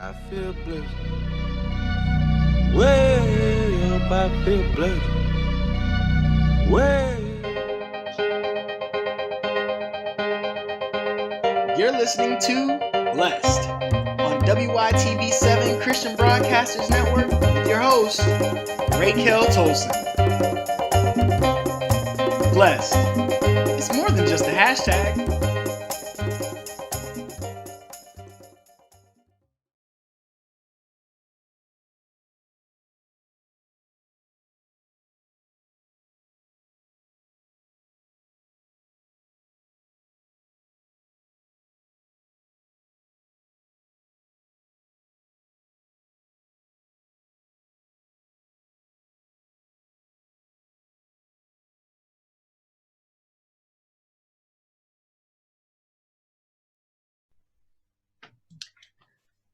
I feel blessed. Way up, I feel blessed. Way. You're listening to Blessed on WYTV7 Christian Broadcasters Network with your host, Raquel Tolson. Blessed. It's more than just a hashtag.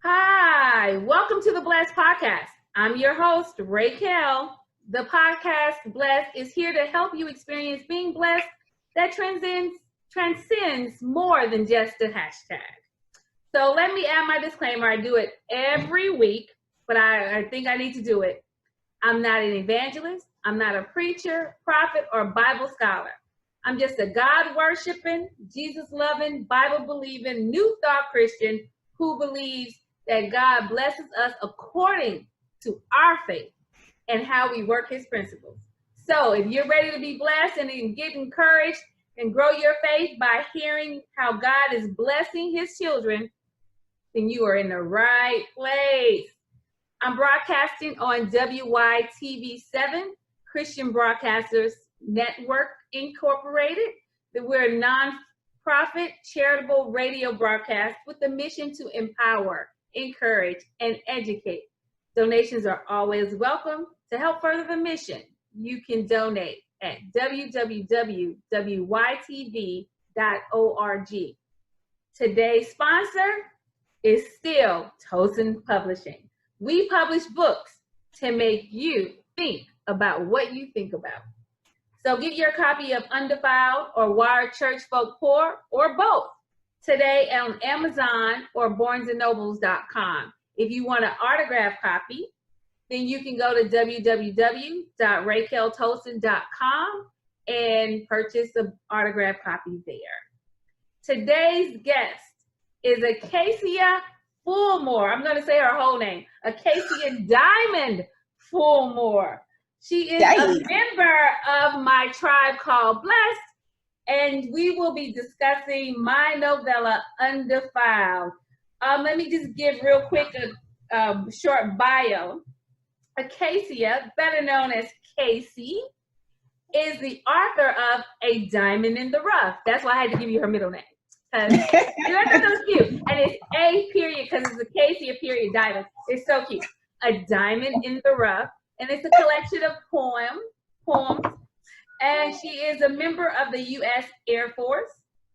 Hi, welcome to the Blessed Podcast. I'm your host, Raquel. The podcast Blessed is here to help you experience being blessed that transcends more than just a hashtag. So let me add my disclaimer. I do it every week, but I think I need to do it. I'm not an evangelist. I'm not a preacher, prophet, or Bible scholar. I'm just a God-worshiping, Jesus-loving, Bible-believing, New Thought Christian who believes that God blesses us according to our faith and how we work his principles. So if you're ready to be blessed and get encouraged and grow your faith by hearing how God is blessing his children, then you are in the right place. I'm broadcasting on WYTV7, Christian Broadcasters Network Incorporated. We're a non-profit charitable radio broadcast with the mission to empower, encourage, and educate. Donations are always welcome. To help further the mission, you can donate at www.wytv.org. Today's sponsor is still Tolson Publishing. We publish books to make you think about what you think about. So get your copy of Undefiled or Why Church Folk Poor, or both, today on Amazon or barnesandnobles.com. If you want an autographed copy, then you can go to www.raqueltolson.com and purchase an autographed copy there. Today's guest is Akaycia Fullmore. I'm going to say her whole name. Akaycia Diamond Fullmore. She is a member of my tribe called Blessed, and we will be discussing my novella, Undefiled. Let me just give real quick a short bio. Akaycia, better known as Casey, is the author of A Diamond in the Rough. That's why I had to give you her middle name. That's so cute. And it's A period because it's Akaycia period Diamond. It's so cute. A Diamond in the Rough. And it's a collection of poems. And she is a member of the U.S. Air Force,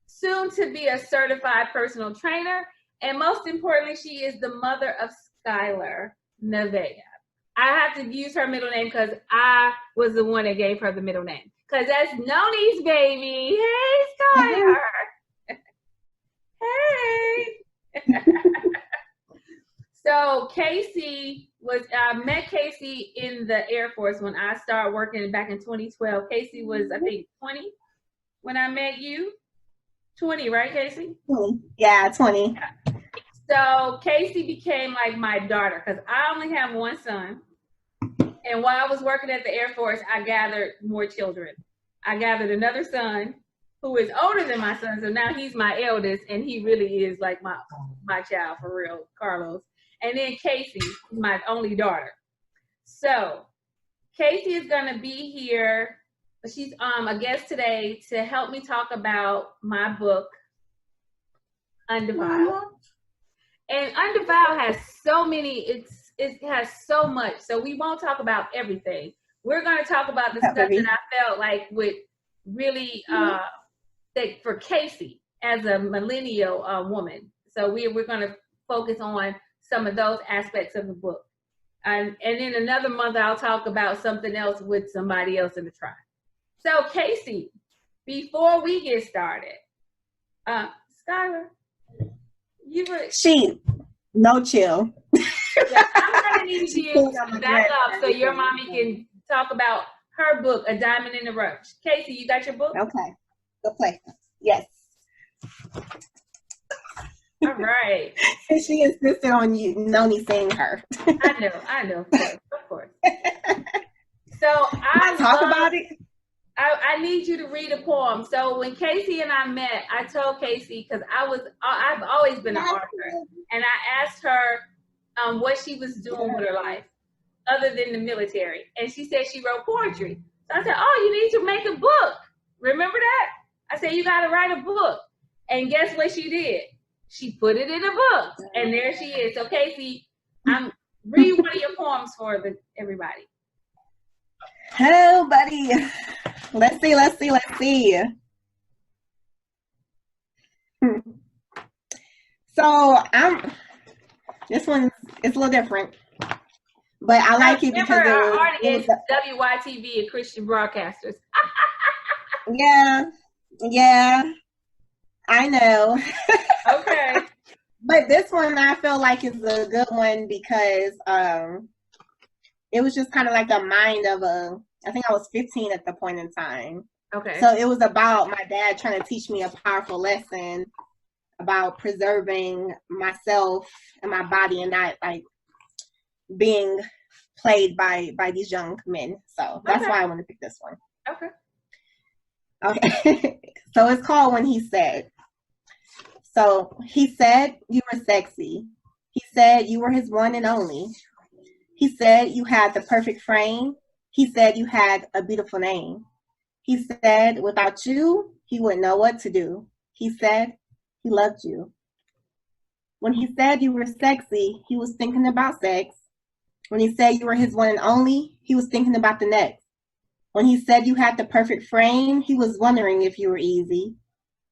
soon to be a certified personal trainer. And most importantly, she is the mother of Skylar Nevaeh. I have to use her middle name because I was the one that gave her the middle name. Because that's Noni's baby. Hey, Skylar. Hey. So Casey I met Casey in the Air Force when I started working back in 2012. Casey was, I think, 20 when I met you. 20, right, Casey? Yeah, 20. So Casey became like my daughter because I only have one son. And while I was working at the Air Force, I gathered more children. I gathered another son who is older than my son. So now he's my eldest, and he really is like my child for real, Carlos. And then Casey, my only daughter. So Casey is going to be here. She's a guest today to help me talk about my book, Undefiled. And Undefiled has so many, it has so much. So we won't talk about everything. We're going to talk about the stuff that I felt like would really, for Casey as a millennial woman. So we're going to focus on some of those aspects of the book. And in another month, I'll talk about something else with somebody else in the tribe. So Casey, before we get started, Skylar, no chill. Yeah, I'm gonna need you pulled on to my back dress up and so your everything. mommy can talk about her book, A Diamond in the Rough. Casey, you got your book? Okay. Go play. Yes. All right. She insisted on you, Noni saying her. I know, of course. So Talk about it. I need you to read a poem. So when Casey and I met, I told Casey, because I've always been an author, and I asked her what she was doing with her life other than the military, and she said she wrote poetry. So I said, oh, you need to make a book. Remember that? I said, you got to write a book. And guess what she did? She put it in a book, and there she is. So Casey, read one of your poems for everybody. Oh, buddy. Let's see. So this one is a little different, but I like it because our it was WYTV and Christian broadcasters. Yeah, I know. Okay. But this one I feel like is a good one because it was just kind of like the mind of I think I was 15 at the point in time. Okay. So it was about my dad trying to teach me a powerful lesson about preserving myself and my body and not like being played by these young men. So that's why I want to pick this one. Okay. So it's called When He Said. So he said you were sexy. He said you were his one and only. He said you had the perfect frame. He said you had a beautiful name. He said without you, he wouldn't know what to do. He said he loved you. When he said you were sexy, he was thinking about sex. When he said you were his one and only, he was thinking about the next. When he said you had the perfect frame, he was wondering if you were easy.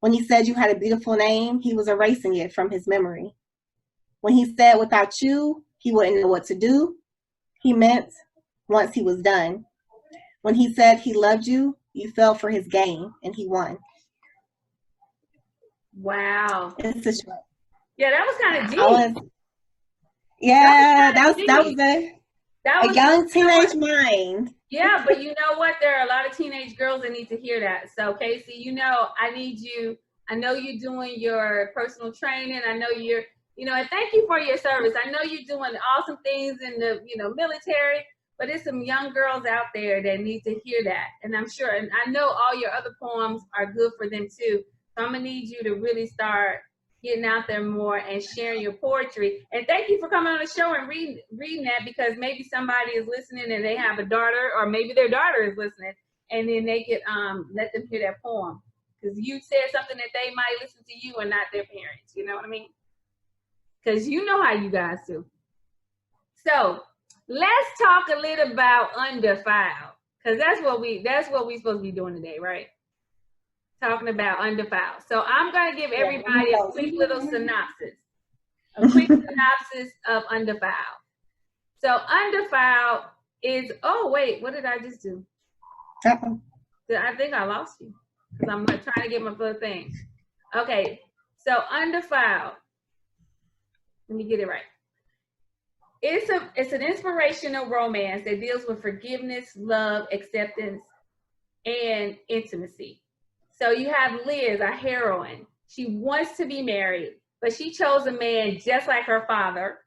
When he said you had a beautiful name, he was erasing it from his memory. When he said without you, he wouldn't know what to do, he meant once he was done. When he said he loved you, you fell for his game and he won. Wow. It's a short. Yeah, that was kind of deep. That was a young teenage mind. Yeah, but you know what? There are a lot of teenage girls that need to hear that. So Casey, I need you. I know you're doing your personal training. I know you're, and thank you for your service. I know you're doing awesome things in the, military, but there's some young girls out there that need to hear that. And I'm sure, and I know all your other poems are good for them too. So I'm gonna need you to really start getting out there more and sharing your poetry. And thank you for coming on the show and reading that, because maybe somebody is listening and they have a daughter, or maybe their daughter is listening, and then they could let them hear that poem. Because you said something that they might listen to you and not their parents. You know what I mean? Because you know how you guys do. So let's talk a little about Undefiled, because that's what we're supposed to be doing today, right? Talking about Undefiled. So I'm going to give everybody a quick little synopsis. A quick synopsis of Undefiled. So Undefiled is, oh wait, what did I just do? I think I lost you, because I'm trying to get my full thing. Okay, so Undefiled. Let me get it right. It's an inspirational romance that deals with forgiveness, love, acceptance, and intimacy. So you have Liz, our heroine. She wants to be married, but she chose a man just like her father,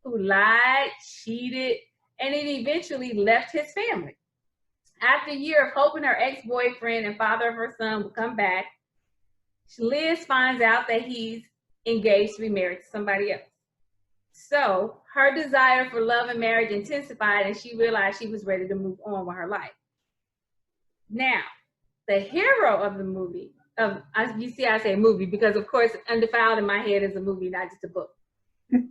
who lied, cheated, and then eventually left his family. After a year of hoping her ex-boyfriend and father of her son would come back, Liz finds out that he's engaged to be married to somebody else. So her desire for love and marriage intensified, and she realized she was ready to move on with her life. Now, the hero of the movie, you see I say movie because of course Undefiled in my head is a movie, not just a book.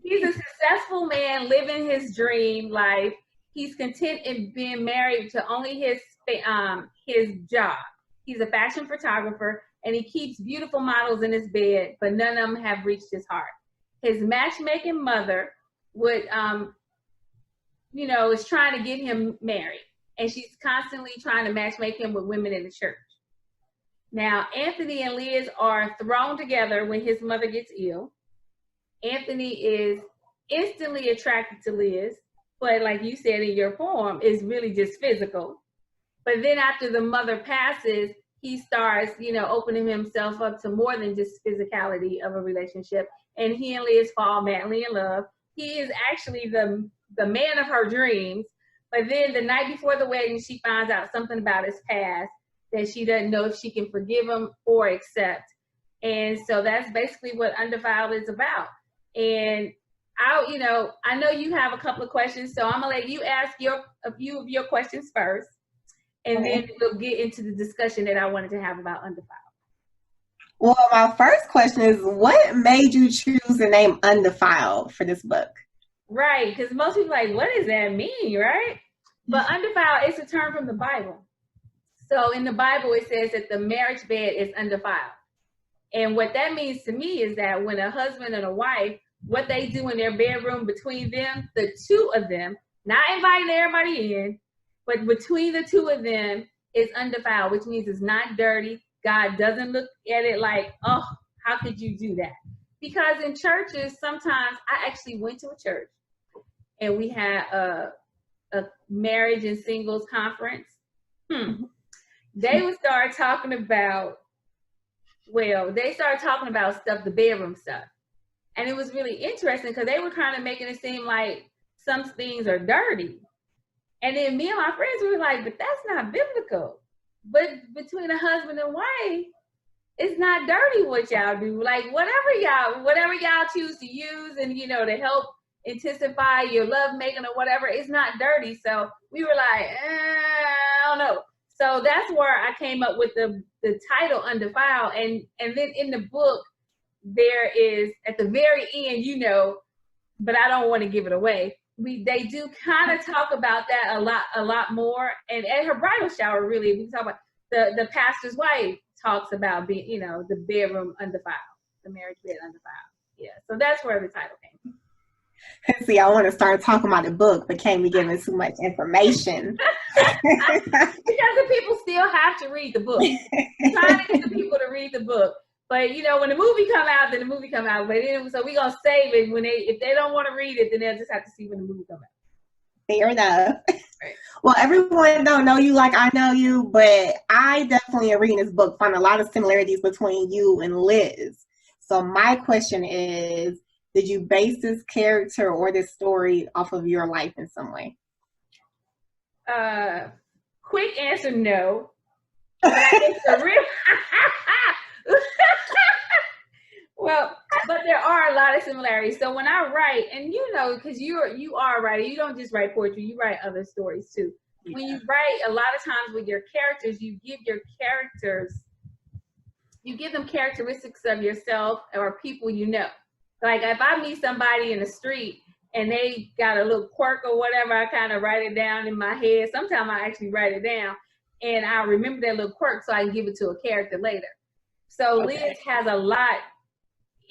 He's a successful man living his dream life. He's content in being married to only his job. He's a fashion photographer, and he keeps beautiful models in his bed, but none of them have reached his heart. His matchmaking mother would, is trying to get him married, and she's constantly trying to matchmake him with women in the church. Now, Anthony and Liz are thrown together when his mother gets ill. Anthony is instantly attracted to Liz, but like you said in your poem, is really just physical. But then after the mother passes, he starts, opening himself up to more than just physicality of a relationship. And he and Liz fall madly in love. He is actually the man of her dreams. But then the night before the wedding, she finds out something about his past that she doesn't know if she can forgive him or accept. And so that's basically what Undefiled is about. And I know you have a couple of questions, so I'm gonna let you ask a few of your questions first, and then we'll get into the discussion that I wanted to have about Undefiled. Well, my first question is, what made you choose the name Undefiled for this book? Right, because most people are like, what does that mean, right? But undefiled is a term from the Bible. So in the Bible, it says that the marriage bed is undefiled. And what that means to me is that when a husband and a wife, what they do in their bedroom between them, the two of them, not inviting everybody in, but between the two of them is undefiled, which means it's not dirty. God doesn't look at it like, oh, how could you do that? Because in churches, sometimes I actually went to a church and we had a marriage and singles conference. They would start talking about, stuff, the bedroom stuff. And it was really interesting because they were kind of making it seem like some things are dirty. And then me and my friends were like, but that's not biblical. But between a husband and wife, it's not dirty what y'all do. Like whatever y'all choose to use and, to help intensify your love making or whatever, it's not dirty. So we were like, I don't know. So that's where I came up with the title Undefiled. And then in the book, there is at the very end, but I don't want to give it away. They do kind of talk about that a lot more. And at her bridal shower, really, we talk about the pastor's wife talks about being, the bedroom undefiled, the marriage bed undefiled. Yeah, so that's where the title came from. See, I want to start talking about the book, but can't be giving too much information. Because the people still have to read the book. I'm trying to get the people to read the book. But when the movie come out, then the movie come out. But so we're gonna save it if they don't want to read it, then they'll just have to see when the movie come out. Fair enough. Right. Well, everyone don't know you like I know you, but I definitely in reading this book find a lot of similarities between you and Liz. So my question is, did you base this character or this story off of your life in some way? Quick answer, no. It's a real Well, but there are a lot of similarities. So when I write, and because you are a writer, you don't just write poetry, you write other stories too. Yeah. When you write, a lot of times with your characters, you give them characteristics of yourself or people Like if I meet somebody in the street and they got a little quirk or whatever, I kind of write it down in my head. Sometimes I actually write it down and I remember that little quirk so I can give it to a character later. So okay. Liz has a lot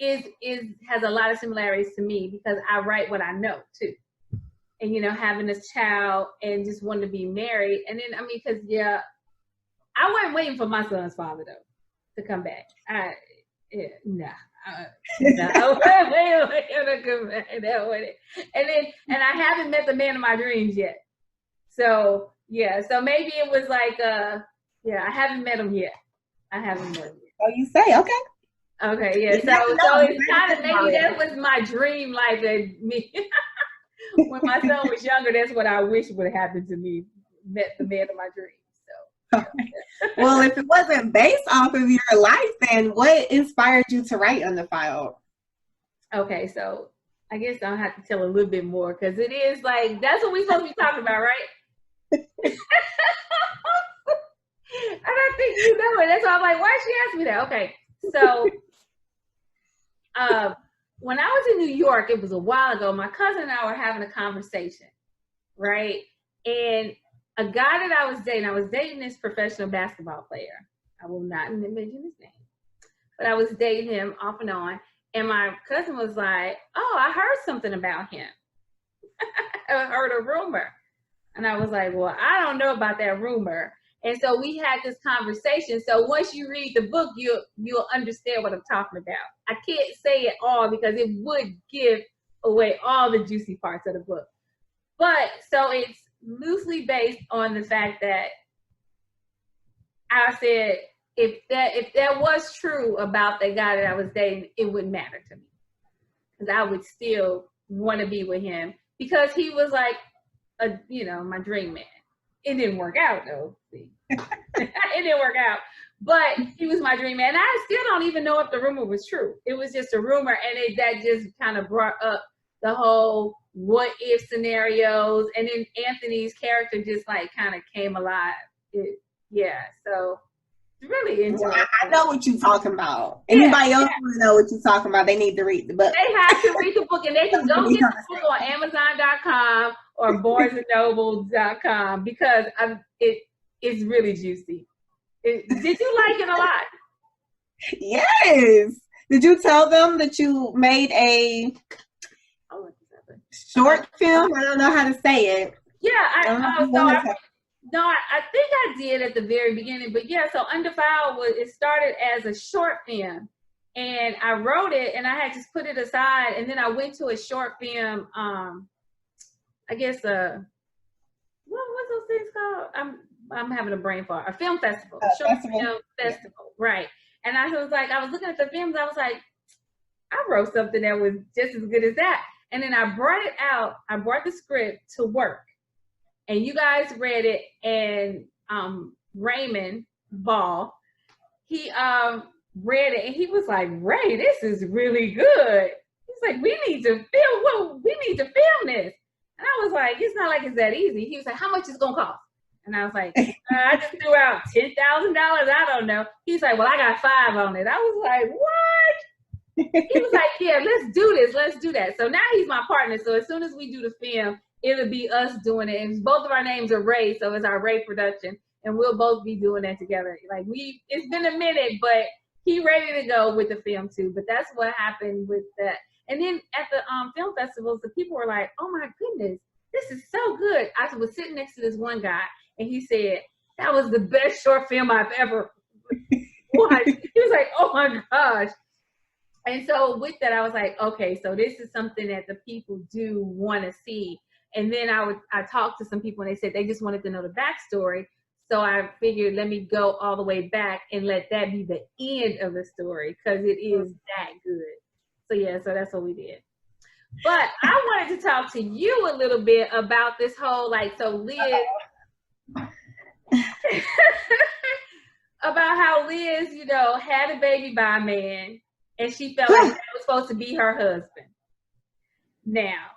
has a lot of similarities to me because I write what I know too. And having this child and just wanting to be married. And then because I wasn't waiting for my son's father though to come back. No. And I haven't met the man of my dreams yet. So so maybe it was like I haven't met him yet. Oh, you say okay. Okay, yeah. So it's kind of maybe that was my dream life that me when my son was younger. That's what I wish would happen to me. Met the man of my dreams. So. Well, if it wasn't based off of your life, then what inspired you to write Undefiled? Okay, so I guess I'll have to tell a little bit more because it is like that's what we're supposed to be talking about, right? I don't think you know it. That's why I'm like, why she asked me that? Okay, so when I was in New York, it was a while ago. My cousin and I were having a conversation, right? And a guy that I was dating this professional basketball player. I will not mention his name, but I was dating him off and on. And my cousin was like, "Oh, I heard something about him. I heard a rumor." And I was like, "Well, I don't know about that rumor." And so we had this conversation. So once you read the book, you'll understand what I'm talking about. I can't say it all because it would give away all the juicy parts of the book. But so it's loosely based on the fact that I said if that was true about the guy that I was dating, it wouldn't matter to me, because I would still want to be with him because he was like my dream man. It didn't work out though. See, it didn't work out. But he was my dream man. I still don't even know if the rumor was true. It was just a rumor, and that just kind of brought up the whole what if scenarios, and then Anthony's character just like kind of came alive. So it's really interesting. I know what you're talking about. Anybody else want to know what you're talking about, they need to read the book. They have to read the book, and they can go get the book on Amazon.com or BarnesandNoble.com because it's really juicy. Did you like it a lot? Yes. Did you tell them that you made a short film? I don't know how to say it. Yeah, I think I did at the very beginning, but yeah, so Undefiled it started as a short film, and I wrote it, and I had just put it aside, and then I went to a short film. I guess what's those things called? I'm having a brain fart. A film festival, film festival, right? And I was looking at the films. I was like, I wrote something that was just as good as that. And then I brought it out. I brought the script to work, and you guys read it. And Raymond Ball, he read it, and he was like, "Ray, this is really good." He's like, "We need to film this." And I was like, "It's not like it's that easy." He was like, "How much is it gonna cost?" And I was like, I just threw out $10,000. I don't know. He's like, "Well, I got 5 on it." I was like, "What?" He was like, "Yeah, let's do this. Let's do that." So now he's my partner. So as soon as we do the film, it'll be us doing it. And both of our names are Ray, so it's our Ray production. And we'll both be doing that together. Like it's been a minute, but he ready to go with the film too. But that's what happened with that. And then at the film festivals, the people were like, "Oh my goodness, this is so good." I was sitting next to this one guy, and he said, "That was the best short film I've ever watched." He was like, "Oh my gosh." And so with that, I was like, okay, so this is something that the people do want to see. And then I talked to some people, and they said they just wanted to know the backstory. So I figured, let me go all the way back and let that be the end of the story, because it is that good. So yeah, so that's what we did. But I wanted to talk to you a little bit about this whole, Liz, about how Liz, had a baby by a man, and she felt like that was supposed to be her husband. Now,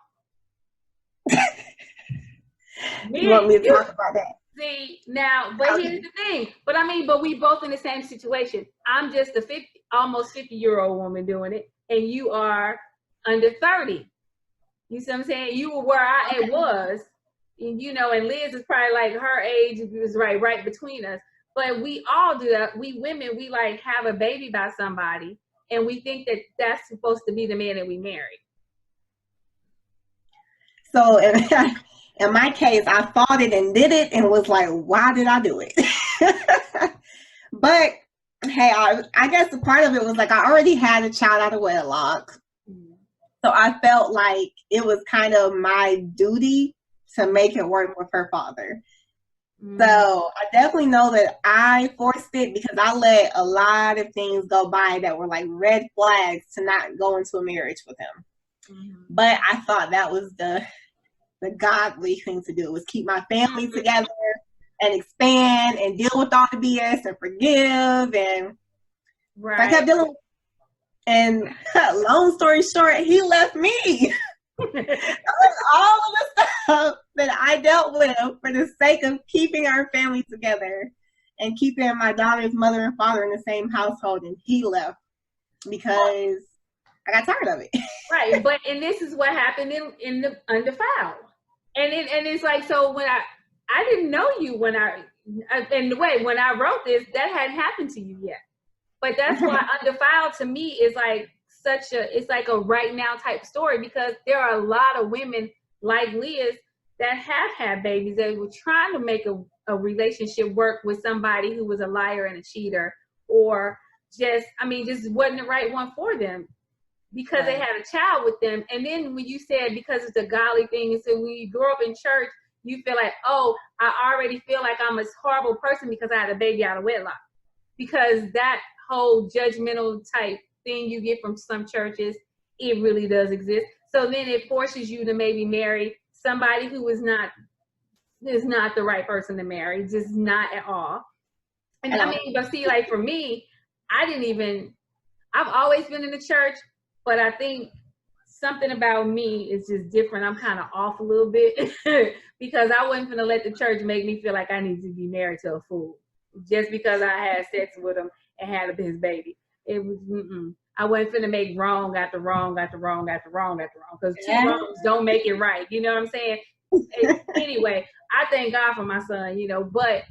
you want me to talk about that? See, now, but here's the thing. But we both in the same situation. I'm just a almost 50-year-old woman doing it, and you are under 30. You see what I'm saying? You were where I was, and and Liz is probably like her age is right between us. But we all do that. We women, we have a baby by somebody, and we think that that's supposed to be the man that we marry. So in my case, I fought it and did it, and was like, why did I do it? But hey, I guess a part of it was I already had a child out of wedlock. So I felt like it was kind of my duty to make it work with her father. So I definitely know that I forced it because I let a lot of things go by that were red flags to not go into a marriage with him. But I thought that was the godly thing to do, was keep my family together and expand and deal with all the BS and forgive. And I kept dealing with. And long story short, he left me. That was all of the stuff that I dealt with for the sake of keeping our family together and keeping my daughter's mother and father in the same household. And he left because I got tired of it. Right. And this is what happened in the Undefiled. And it's so when I didn't know you when when I wrote this, that hadn't happened to you yet. But that's why Undefiled to me is it's like a right now type story, because there are a lot of women like Liz that have had babies that were trying to make a relationship work with somebody who was a liar and a cheater, or just wasn't the right one for them. because they had a child with them. And then when you said because it's a godly thing, and so when you grow up in church, you feel like, oh, I already feel like I'm a horrible person because I had a baby out of wedlock. Because that whole judgmental type thing you get from some churches, it really does exist. So then it forces you to maybe marry somebody who is not the right person to marry, just not at all. And I mean, but see, like for me, I've always been in the church, but I think something about me is just different. I'm kind of off a little bit because I wasn't going to let the church make me feel like I need to be married to a fool just because I had sex with him and had his baby. It was, I wasn't going to make wrong after wrong after wrong after wrong after wrong, because two wrongs don't make it right. You know what I'm saying? Anyway, I thank God for my son, but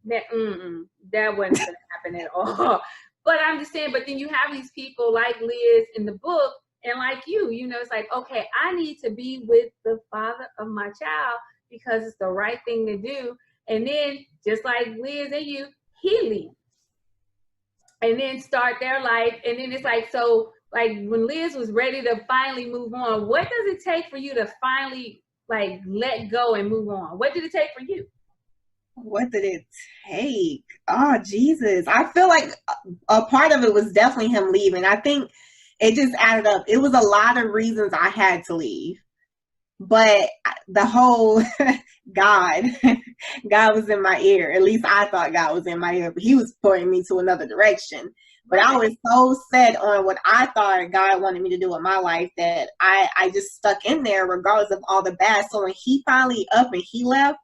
that wasn't going to happen at all. But I'm just saying, but then you have these people like Liz in the book and like you, it's like, okay, I need to be with the father of my child because it's the right thing to do. And then just like Liz and you, he leaves and then start their life. And then it's like, so like when Liz was ready to finally move on, what does it take for you to finally like let go and move on? What did it take for you? What did it take? Oh, Jesus. I feel like a part of it was definitely him leaving. I think it just added up. It was a lot of reasons I had to leave. But the whole God was in my ear. At least I thought God was in my ear, but he was pointing me to another direction. But I was so set on what I thought God wanted me to do in my life that I just stuck in there regardless of all the bad. So when he finally up and he left,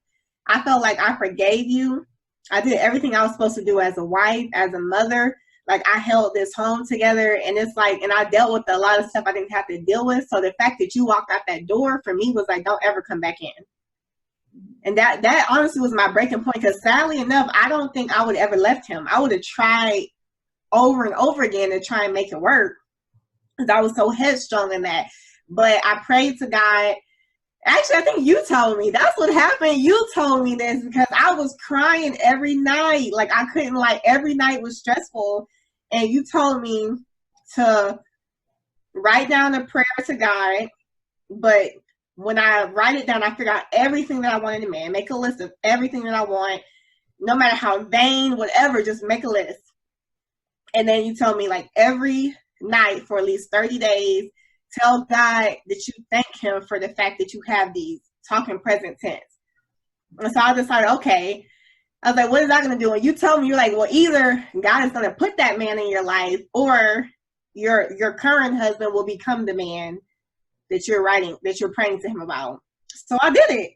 I felt like I forgave you. I did everything I was supposed to do as a wife, as a mother. Like I held this home together, and it's like, and I dealt with a lot of stuff I didn't have to deal with. So the fact that you walked out that door for me was like, don't ever come back in. And that honestly was my breaking point, because sadly enough, I don't think I would ever left him. I would have tried over and over again to try and make it work because I was so headstrong in that. But I prayed to God. Actually, I think you told me. That's what happened. You told me this because I was crying every night. Like I couldn't, like every night was stressful. And you told me to write down a prayer to God. But when I write it down, I figure out everything that I want in a man. Make a list of everything that I want, no matter how vain, whatever, just make a list. And then you told me like every night for at least 30 days, tell God that you thank him for the fact that you have these, talking present tense. And so I decided, okay. I was like, what is that going to do? And you told me, you're like, well, either God is going to put that man in your life, or your current husband will become the man that you're praying to him about. So I did it.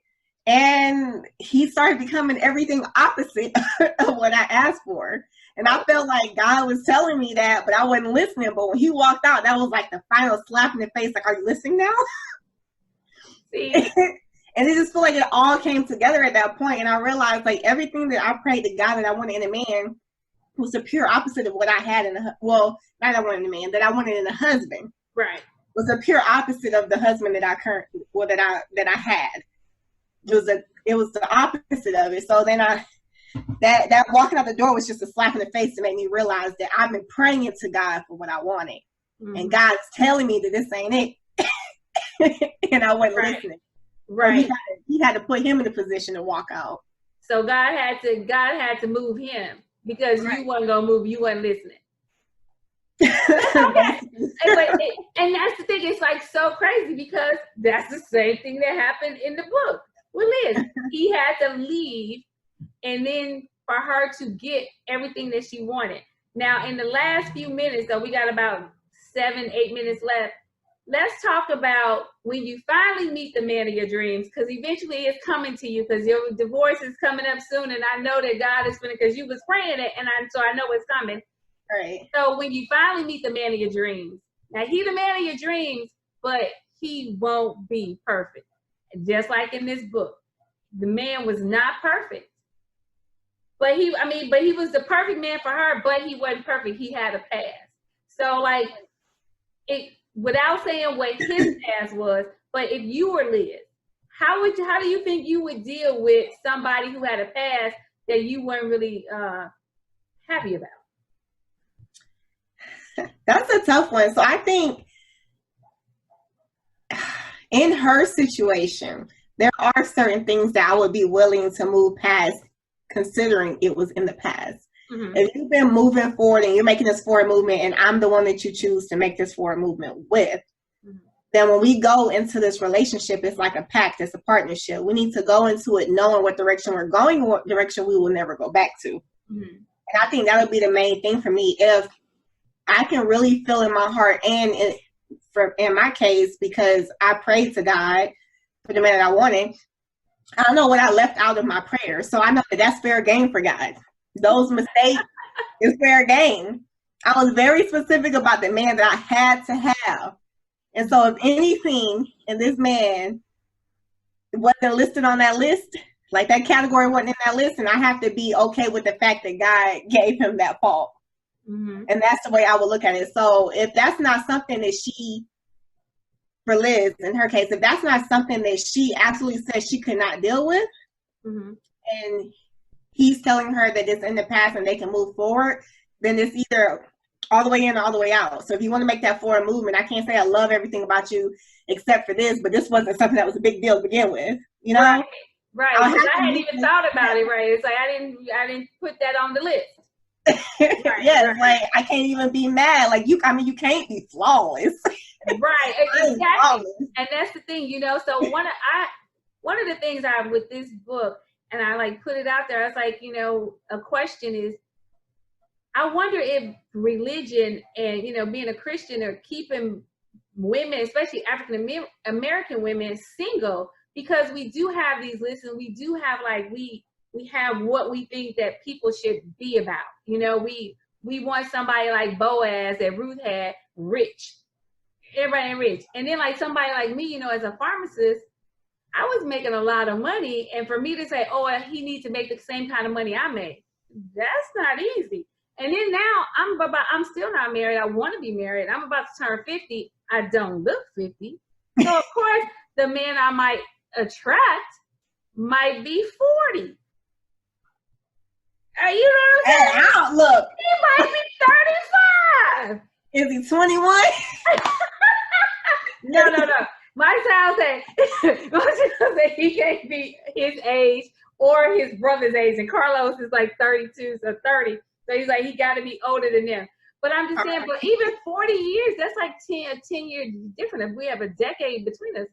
And he started becoming everything opposite of what I asked for. And I felt like God was telling me that, but I wasn't listening. But when he walked out, that was like the final slap in the face. Like, are you listening now? See? And it just felt like it all came together at that point. And I realized like everything that I prayed to God that I wanted in a man was the pure opposite of what I had not that I wanted in a man, that I wanted in a husband. Right. Was the pure opposite of the husband that I had. It was the opposite of it. So then that walking out the door was just a slap in the face to make me realize that I've been praying to God for what I wanted. Mm-hmm. And God's telling me that this ain't it. And I wasn't listening. Right. So he had to put him in a position to walk out. So God had to move him because you wasn't gonna move, you wasn't listening. Okay. And that's the thing, it's like so crazy because that's the same thing that happened in the book with Liz. He had to leave and then for her to get everything that she wanted. Now in the last few minutes, so we got about 7-8 minutes left. Let's talk about when you finally meet the man of your dreams, because eventually it's coming to you, because your divorce is coming up soon, and I know that God is going to, because you was praying it, so I know it's coming. Right. So when you finally meet the man of your dreams, now he's the man of your dreams, but he won't be perfect. Just like in this book, the man was not perfect, but he was the perfect man for her, but he wasn't perfect. He had a past. So like without saying what his past was, but if you were Liz, how do you think you would deal with somebody who had a past that you weren't really happy about? That's a tough one. So I think in her situation, there are certain things that I would be willing to move past, considering it was in the past. Mm-hmm. If you've been moving forward and you're making this forward movement, and I'm the one that you choose to make this forward movement with, then when we go into this relationship, it's like a pact, it's a partnership. We need to go into it knowing what direction we're going, what direction we will never go back to. Mm-hmm. And I think that would be the main thing for me. If I can really feel in my heart, and in my case, because I prayed to God for the man that I wanted, I don't know what I left out of my prayer. So I know that that's fair game for God. Those mistakes is fair game. I was very specific about the man that I had to have. And so if anything in this man wasn't listed on that list, like that category wasn't in that list, and I have to be okay with the fact that God gave him that fault. Mm-hmm. And that's the way I would look at it. So if that's not something that she, for Liz, in her case, if that's not something that she absolutely says she could not deal with, Mm-hmm. and he's telling her that it's in the past and they can move forward, then it's either all the way in or all the way out. So if you want to make that forward movement, I can't say I love everything about you except for this, but this wasn't something that was a big deal to begin with, you know? Right. Because I hadn't even thought about it, right? It's like I didn't put that on the list. Right, yeah, right. Like I can't even be mad. Like you can't be flawless. Right, exactly. And that's the thing, you know. So one of the things I with this book, and I like put it out there, I was like, you know, a question is, I wonder if religion and, you know, being a Christian are keeping women, especially African American women, single, because we do have these lists, and we do have like we have what we think that people should be about. You know, we want somebody like Boaz that Ruth had, rich. Everybody ain't rich. And then like somebody like me, you know, as a pharmacist, I was making a lot of money. And for me to say, oh, he needs to make the same kind of money I make, that's not easy. And then now I'm still not married. I want to be married. I'm about to turn 50. I don't look 50. So of course, the man I might attract might be 40. You know what I'm saying? Outlook. He might be 35. Is he 21? No. My child said he can't be his age or his brother's age. And Carlos is like 32, so 30. So he's like, he got to be older than them. But I'm just saying, but even 40 years, that's like 10 years different if we have a decade between us.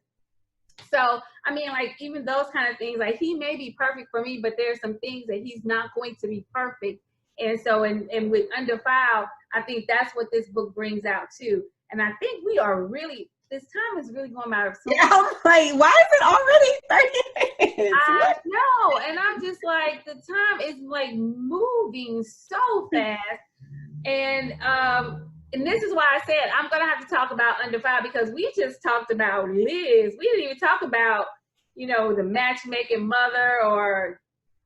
So, I mean, like, even those kind of things, like, he may be perfect for me, but there's some things that he's not going to be perfect. And so, and with Undefiled, I think that's what this book brings out, too. And I think we are really, this time is really going by of yeah, I'm like, why is it already 30 minutes? I know. And I'm just like, the time is, like, moving so fast. And this is why I said I'm going to have to talk about Undefiled, because we just talked about Liz. We didn't even talk about, you know, the matchmaking mother or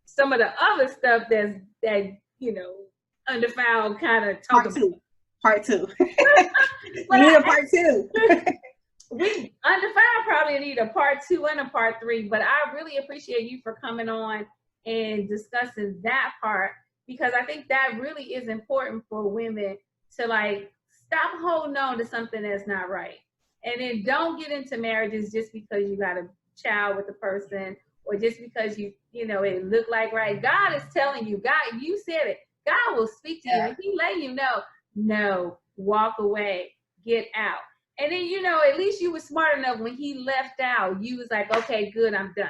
some of the other stuff that you know, Undefiled kind of talk about. Part two. We need a part two. Undefiled probably need a part 2 and a part 3, but I really appreciate you for coming on and discussing that part, because I think that really is important for women to, like, stop holding on to something that's not right. And then don't get into marriages just because you got a child with a person, or just because you know, it looked like right. God is telling you, God, you said it. God will speak to you. And he let you know, no, walk away, get out. And then, you know, at least you were smart enough when he left out, you was like, okay, good, I'm done.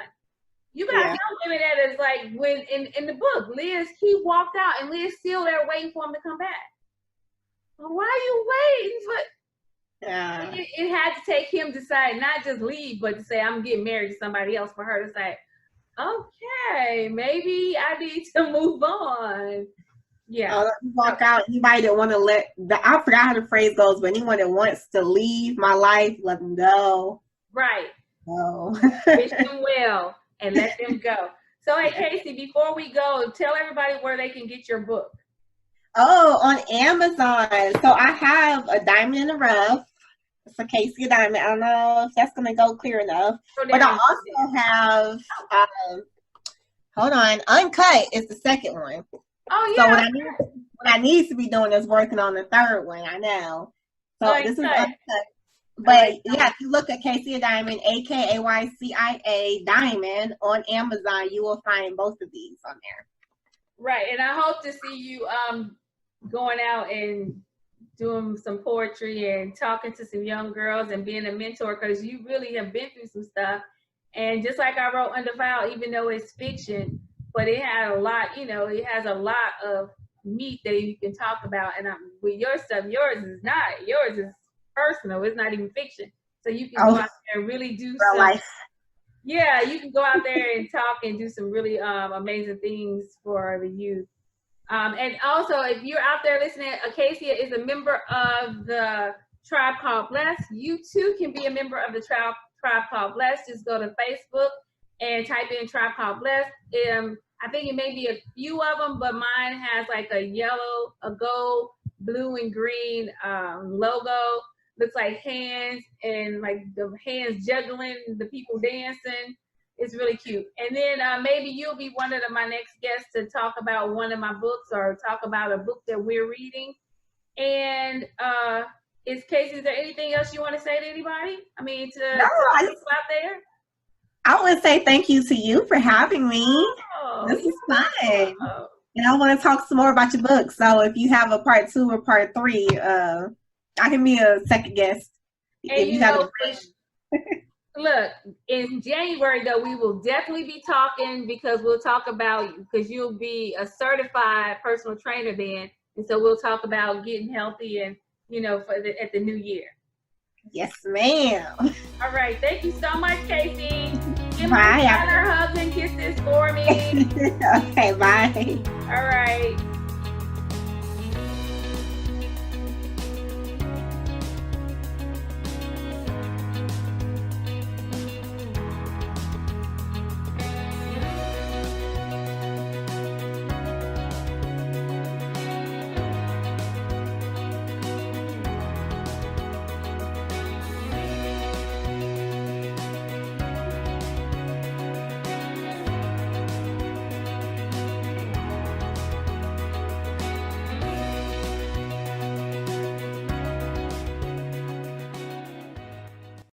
You got young women that is like, when in the book, Liz, he walked out and Liz still there waiting for him to come back. Well, why are you waiting for? It had to take him to decide, not just leave, but to say, I'm getting married to somebody else, for her to say, okay, maybe I need to move on. Yeah. Walk out. Anybody that want to I forgot how the phrase goes, but anyone that wants to leave my life, let them go. Right. No. Wish them well and let them go. So, hey, Casey, before we go, tell everybody where they can get your book. Oh, on Amazon. So I have A Diamond in the Rough. It's Akaycia Diamond. I don't know if that's going to go clear enough. But I also have, hold on, Uncut is the second one. Oh, yeah. So what I need to be doing is working on the third one, I know. So this is Uncut. But yeah, if you look at Akaycia Diamond, Akaycia Diamond on Amazon, you will find both of these on there. Right, and I hope to see you going out and doing some poetry and talking to some young girls and being a mentor, because you really have been through some stuff. And just like I wrote Undefiled, even though it's fiction, but it had a lot, it has a lot of meat that you can talk about. And with your stuff, yours is personal. It's not even fiction. So you can go out there and really do real life. Yeah, you can go out there and talk and do some really amazing things for the youth. And also, if you're out there listening, Akaycia is a member of the Tribe Called Blessed. You too can be a member of the Tribe Called Blessed. Just go to Facebook and type in Tribe Called Blessed. I think it may be a few of them, but mine has like a yellow, a gold, blue, and green logo. Looks like hands, and like the hands juggling, the people dancing. It's really cute. And then maybe you'll be one of my next guests to talk about one of my books or talk about a book that we're reading. And Casey, is there anything else you want to say to anybody? I mean, to people out there? I would say thank you to you for having me. This is fun. And I want to talk some more about your book. So if you have a part 2 or part 3, I can be a second guest. And if you have look, in January, though, we will definitely be talking, because we'll talk about, because you'll be a certified personal trainer then. And so we'll talk about getting healthy and, at the new year. Yes, ma'am. All right. Thank you so much, Casey. Give bye. my hugs and kisses for me. Okay, bye. All right.